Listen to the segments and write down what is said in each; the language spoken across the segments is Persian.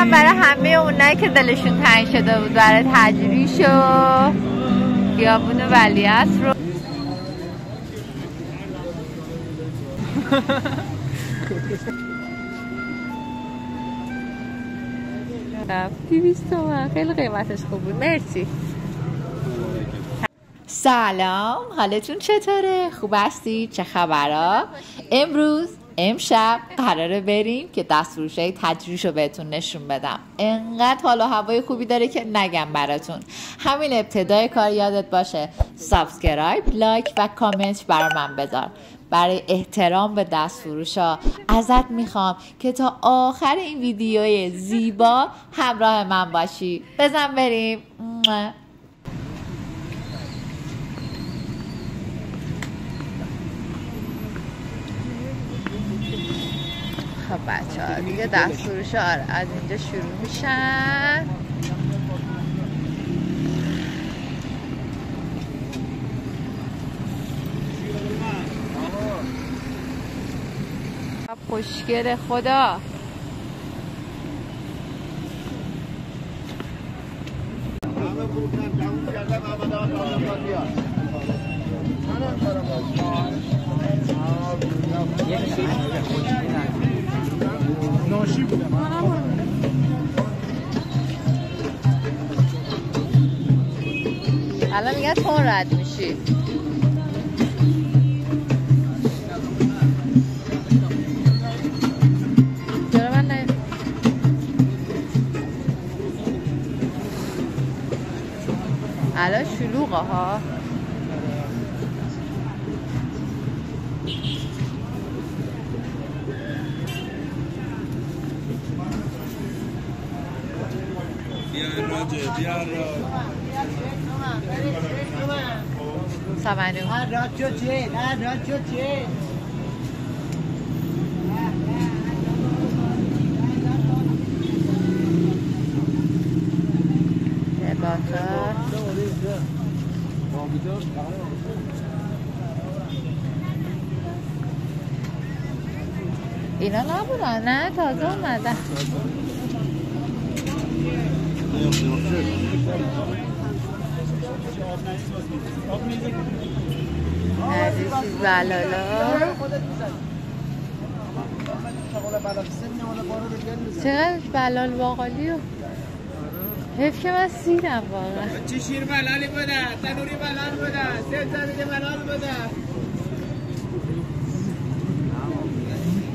میکنم برای همه اونایی که دلشون تنگ شده بود برای تجریش و خیابون ولیعصر رو خیلی قیمتش خوب بود. مرسی. سلام، حالتون چطوره؟ خوب هستی؟ چه خبرها؟ امشب قراره بریم که دستفروشای تجریش رو بهتون نشون بدم. انقدر حال و هوای خوبی داره که نگم براتون. همین ابتدای کار یادت باشه سابسکرایب، لایک و کامنت برای من بذار. برای احترام به دستفروشا ازت میخوام که تا آخر این ویدیوی زیبا همراه من باشی. بزن بریم. خب بچه ها دیگه دستفروشا از اینجا شروع میشن. خوشگل خدا. الان میگه تون رد میشی. الان شلوغه ها. اینا نبودن، نه تازه اومدن. چیز بلالا چقدر بلال باقالی و حیف که من سیرم واقعا. چه شیر بلالی بوده، تنوری بلال بوده، سه زمین بلال بوده.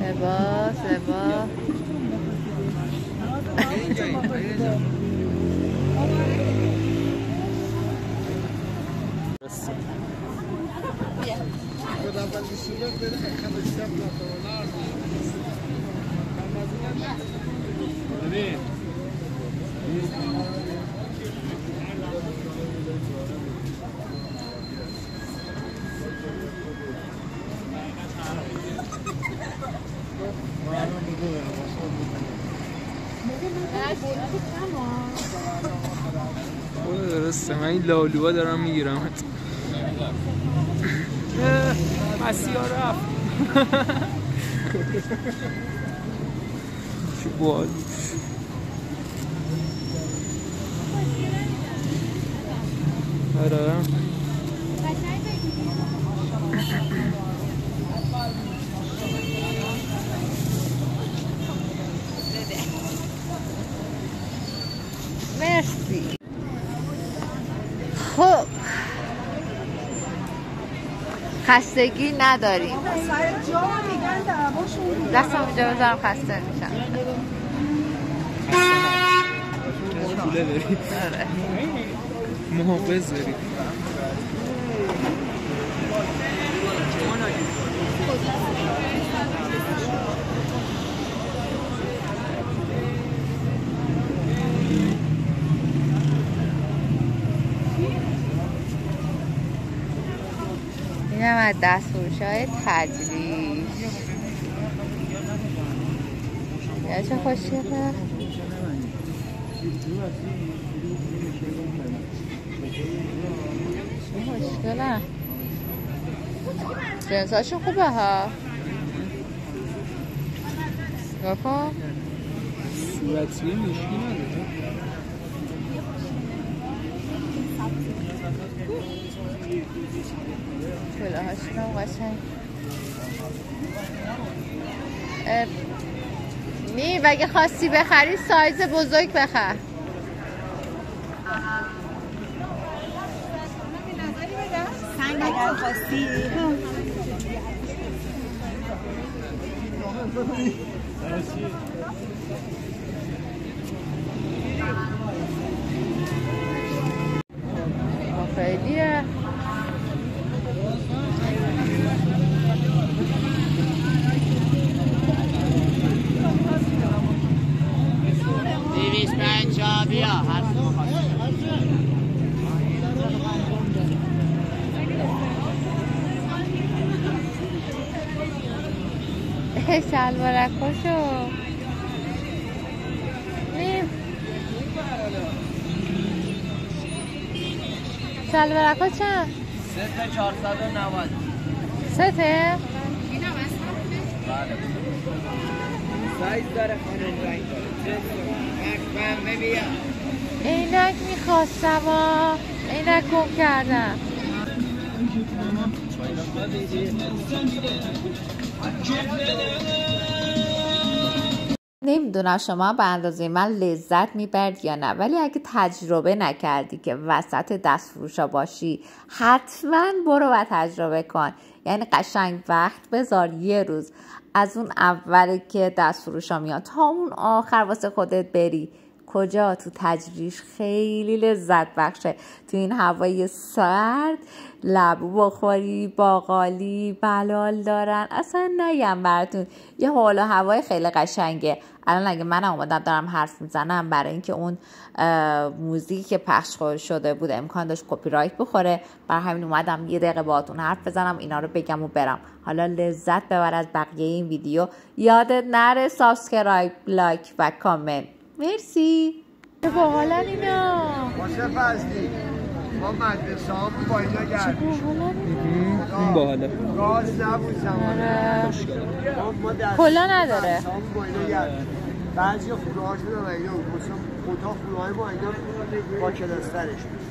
لباس درسته، من این لالوها دارم میگیرم. مسیحا رفت. چه باحال. آره مرسی. خب خستگی نداریم. دستم اینجا بذارم خسته میشم. پوله داری؟ محافظ داری؟ این هم از دستفروش‌های تجریش. یا چه خوشگله. خوشگله. جنساشون خوبه ها. بکن صورتیه مشکی نداره. کلاهاشون هم قشنگ. نیو اگه خواستی بخری سایز بزرگ بخر. سنگ اگر خواستی خیلیه. بیا هر شلوارکاشو نیم شلوارکا چند؟ 490 سته؟ سایز داره خانم رنگ داره. عینک میخواستم عینک گم کردم. نمیدونم شما به اندازه من لذت میبرد یا نه، ولی اگه تجربه نکردی که وسط دست فروشا باشی حتما برو و تجربه کن. یعنی قشنگ وقت بذار یه روز از اون اولی که دست فروشا میاد تا اون آخر واسه خودت بری. کجا؟ تو تجریش خیلی لذت بخشه. تو این هوای سرد لبو بخوری، باقالی بلال دارن، اصلا نگم براتون. یه حال و هوای خیلی قشنگه. الان اگه من اومدم دارم حرف میزنم برای اینکه اون موزیکی که پخش شده بود امکان داشت کپی رایت بخوره، برای همین اومدم یه دقیقه باهاتون حرف بزنم، اینا رو بگم و برم. حالا لذت ببر از بقیه این ویدیو. یادت نره سابسکرایب، لایک و کامنت. مرسی. چه باحالن اینا. باشه فضلی ما مدرسه هم با اینا گردیم. این باحاله. گاز نبود زمان. کلا نداره. هم با اینا گردیم. بعضی فروهاشون هم اینا بود. مثلا اتاق فروهای ما اینا با کلاسترش بود.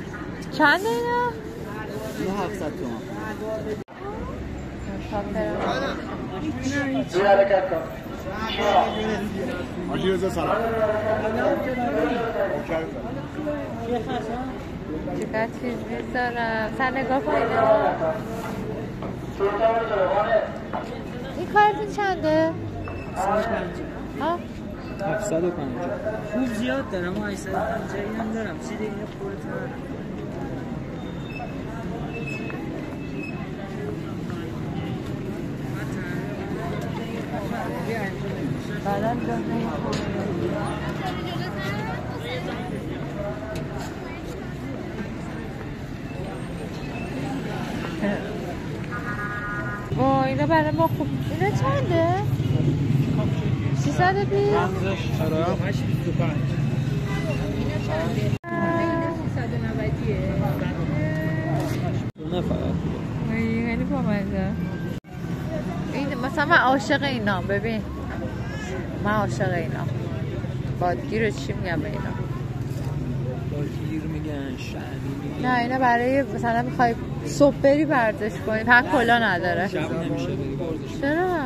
چند اینا؟ 700 تومان. این حرکت کن. آجی رزا سلام. چقدر چیز میذارم. سر نگاه کن اینا. این کارتون چنده؟ 750. خوب زیاد دارم. 850 هم دارم. چیزی اینو خودت ندارم. با اینا برای ما خوب. اینا چنده؟ 320. رمزش 825. اینا چنده؟ اینا 390. نه فقط خیلی بامزه. این مثلا من عاشق اینام. ببین من عاشق اینام. بادگیر رو چی میگم به اینا؟ بادگیر میگن، شعبی میگن. نه اینا برای مثلا میخوای صبح بری ورزش کنی. فقط کلا نداره. شب نمیشه بری ورزش. چرا؟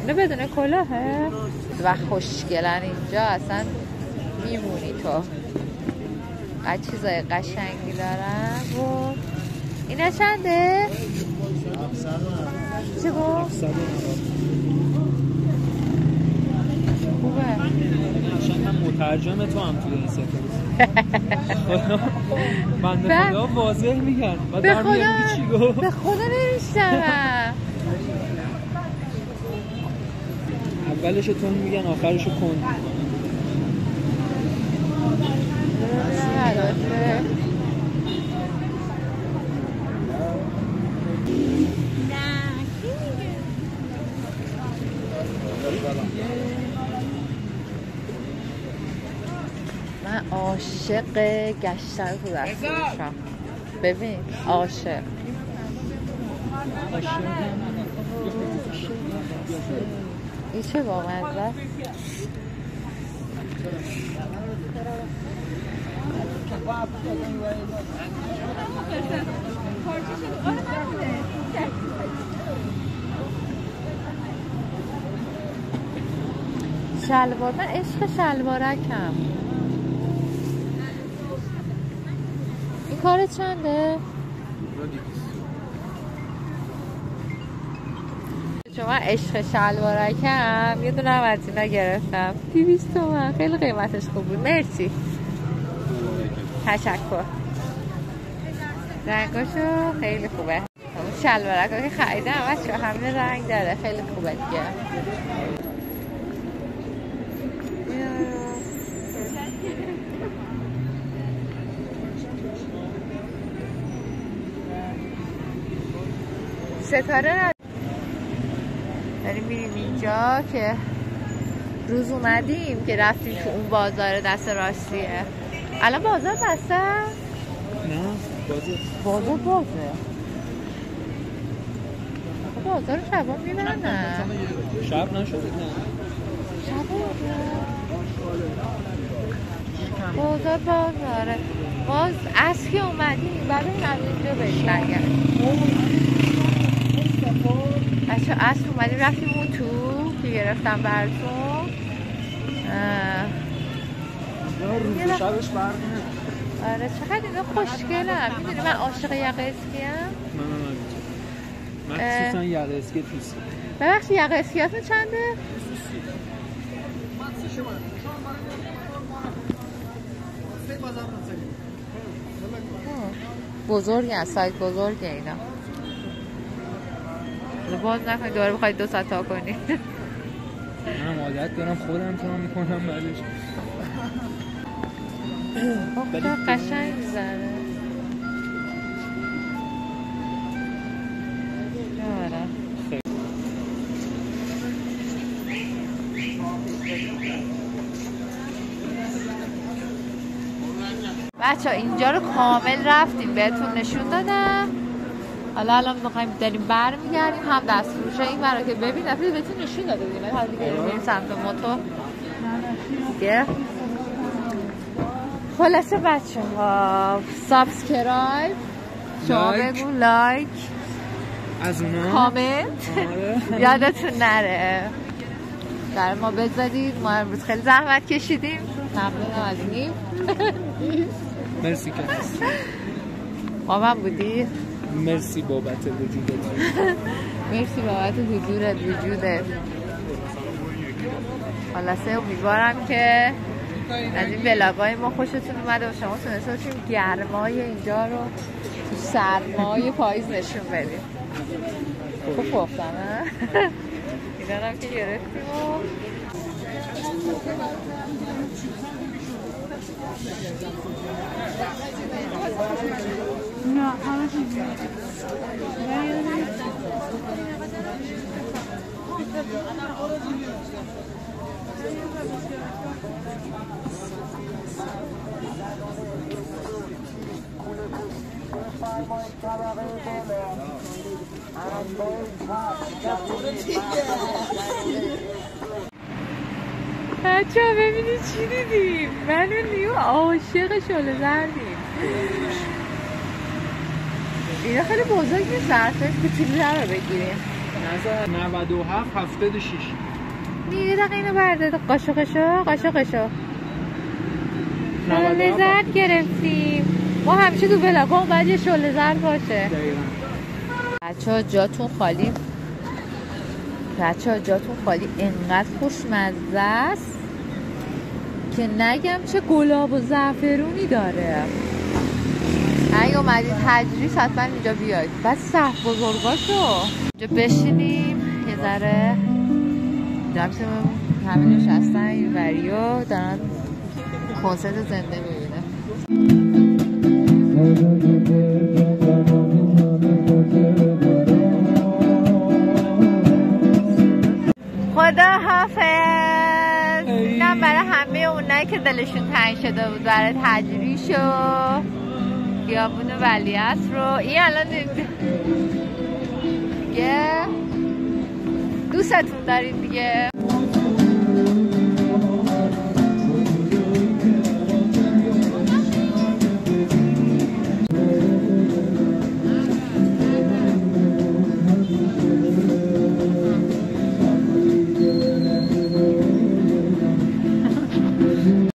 اینو بدون کلاهه؟ و خوشگلن اینجا اصلا میمونی تو. قد چیزای قشنگی دارن. و اینا چنده؟ چه گفت؟ 790. خوبه. من مترجم تو هم توی این سکانس. بنده خدا واضح میگن. به خدا نمیشتم. اولشو تون میگن آخرشو کن. من عاشق گشتن تو دست فروشم. ببین عاشق. این چه بامزه؟ شلوار، من عشق شلوارکم. این کار چنده؟ شما عشق شلوارکم یه دونه هم از اینا گرفتم 200 تومن. خیلی قیمتش خوب بود. مرسی، تشکر. رنگاشو خیلی خوبه. اون شلوارکا که خریدم بچه‌ها همین رنگ داره، خیلی خوبه دیگه. ستاره داریم میریم اینجا که روز اومدیم که رفتیم تو اون بازار دست راستیه. الان بازار بسته؟ نه بازار بازه. بازار شبا میبرنن. شب نشده نه بازار بازاره. باز از که اومدیم بعد این از اینجا بهش نگم بچه. اصل اومدیم رفتیم اون تو که گرفتم براتون. روز شبش برد. آره چقدر اینا خوشگلم. میدونی من عاشق یقه اسکیم. من خصوصا یقه اسکی توست. ببخشید یقه اسکیاتون چنده؟ بزرگه هست، سایت بزرگه اینا. باز نکنید دوباره بخواید 2 ساعت تا کنید. منم عادت دارم خودم تا میکنم بعدش. قشنگ میزنه. آره بچه ها اینجا رو کامل رفتیم بهتون نشون دادم. حالا الان میخوایم داریم برمیگردیم. هم دستفروشه این برای که ببین دفعه بهتون نشون داده بودیم. حالا دیگه بریم سمت موتور دیگه. خلاصه بچه ها سابسکرایب، شما بگو لایک، از اونا کامنت یادتون نره در ما بذارید. ما امروز خیلی زحمت کشیدیم. ممنونم از این. مرسی که هست. با من بودی. مرسی بابت وجودت. مرسی بابت حضورت وجودت. خلاصه امیدوارم که از این ولاگای ما خوشتون اومده و شما تونسته باشیم گرمای اینجا رو تو سرمای پاییز نشون بدیم. خوب گفتم ها؟ اینا هم که گرفتیم و نه همه چیزی بچه ها ببینید چی دیدیم. من و نیو عاشق شله زردیم. اینا خیلی بزرگ نیست، ظرفش کوچولوتر رو بگیریم. نظر 97 76 یه دقیقه اینو برداد. قاشو قاشو شله زرد گرفتیم. ما همیشه تو بلاگام باید یه شله زرد باشه. بچه ها جاتون خالی. انقدر خوشمزه است که نگم چه گلاب و زعفرونی داره. اگه اومدید تجریش حتما اینجا بیاید. بعد صف بزرگاشو اینجا بشینیم یه ذره. جمعه همه نشستن این وریو دارن کنسرت زنده میبینه. خدا حافظ. اینم برای همه اونایی که دلشون تنگ شده بود برای تجریش و خیابون ولیعصر رو. این الان دیگه دوستتون دارین دیگه.